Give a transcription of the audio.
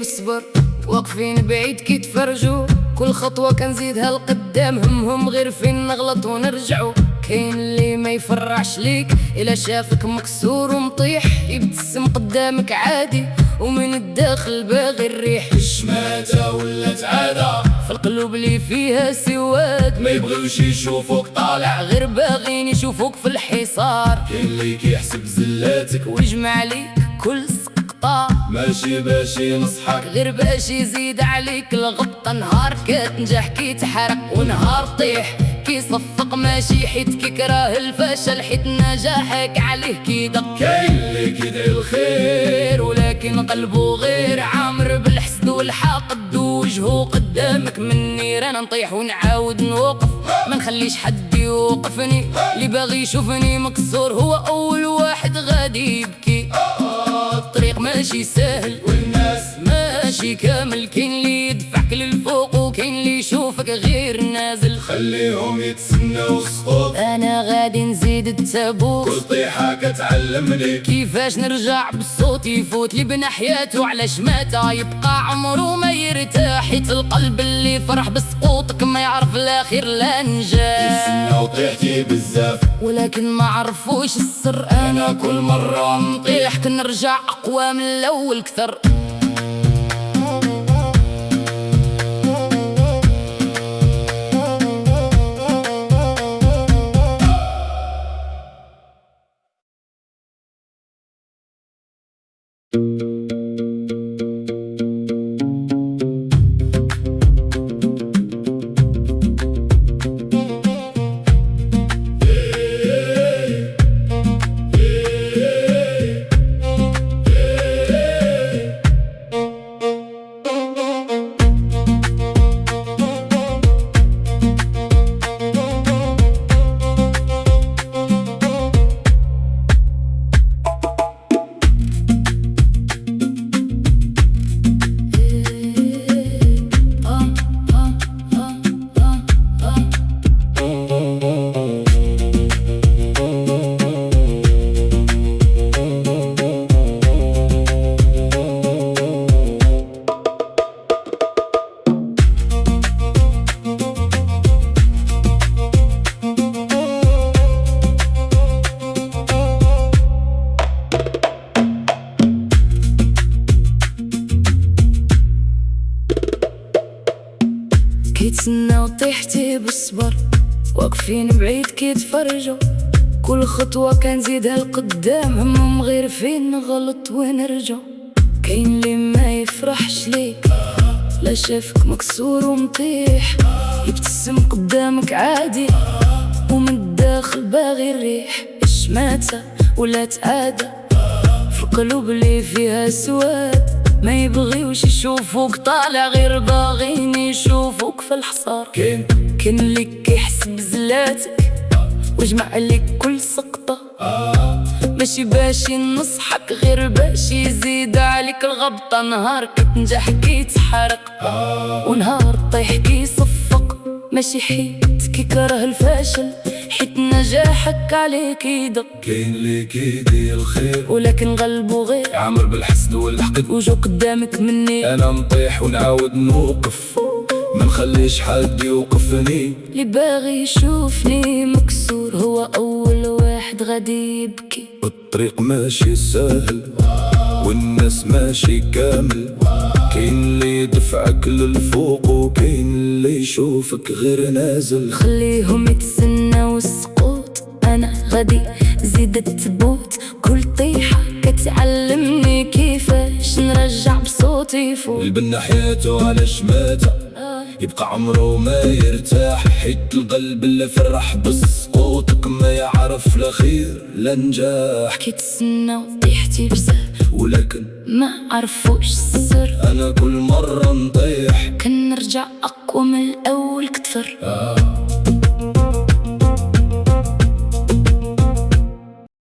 بالصبر، واقفين بعيد كيتفرجوا، كل خطوة كنزيدها لقدام، همهم غير فين نغلط ونرجعوا. كاين اللي ما يفرحش ليك إلا شافك مكسور ومطيح، يبتسم قدامك عادي ومن الداخل باغي الريح. الشماتة ولات عادة في القلوب اللي فيها سواد، ما يبغيوش يشوفوك طالع، غير باغيين يشوفوك في الحصار. كاين اللي كيحسب زلاتك ويجمع عليك كل سقطة، ماشي باش ينصحك غير باش يزيد عليك الغبطة. نهار كتنجح كيتحرق، ونهار طيح كيصفق ماشي حيت كيكره الفشل، حيت نجاحك عليه كيدق. كاين اللي كيدعي الخير ولكن قلبه غير عامر بالحسد والحقد، وجهه قدامك من نيران. نطيح ونعاود نوقف، ما نخليش حد يوقفني، اللي باغي يشوفني مكسور هو اول واحد غادي يبكي. الطريق ماشي سهل والناس ماشي كامل، كاين اللي يدفعك للفوق وكاين اللي يشوفك غير نازل. خليهم يتسناو السقوط، انا غادي نزيد التابوت، كل طيحة كتعلمني كيفاش نرجع بالصوت يفوت لي بنا حياته على شماته، يبقى عمره ما يرتاح. حيت القلب اللي فرح بسقوطك ما يعرف لا خير لا نجاح. يتسناو طيحتي بزاف ولكن ما عرفوش السر، انا كل مرة نطيح كنرجع اقوى من الاول كثر. كيتسناو طيحتي بالصبر، واقفين بعيد كيتفرجوا، كل خطوة كنزيدها لقدام، همهم غير فين نغلط ونرجع. كاين اللي ما يفرحش ليك لا شافك مكسور ومطيح، يبتسم قدامك عادي ومن الداخل باغي الريح. الشماتة ولات عادة في القلوب اللي فيها سواد، ما يبغيوش يشوفوك طالع، غير باغين يشوفوك في الحصار. كاين اللي كيحسب زلاتك ويجمع عليك كل سقطة، ماشي باش ينصحك غير باش يزيد عليك الغبطة. نهار كتنجح كيتحرق، ونهار طيح كيصفق ماشي حيت كيكره الفشل، حيت نجاحك عليك يدق. كاين اللي كيدير الخير ولكن قلبه غير عامر بالحسد والحقد، وجو قدامك مني. انا نطيح ونعاود نوقف، ما نخليش حد يوقفني، اللي باغي يشوفني مكسور هو اول واحد غادي يبكي. الطريق ماشي سهل والناس ماشي كامل، كاين اللي يدفعك للفوق وكاين اللي يشوفك غير نازل. خليهم يتسناو السقوط، انا غادي زيد التبوت، كل طيحة كتعلمني كيفاش نرجع بصوتي فوق. البنا حياته على شماتة، يبقى عمره ما يرتاح، حيت القلب اللي فرح بسقوطك ما يعرف لا خير لا نجاح. كيتسناو طيحتي بزاف ولكن ما عرفوش السر، انا كل مرة نطيح كنرجع اقوى من الاول كتر.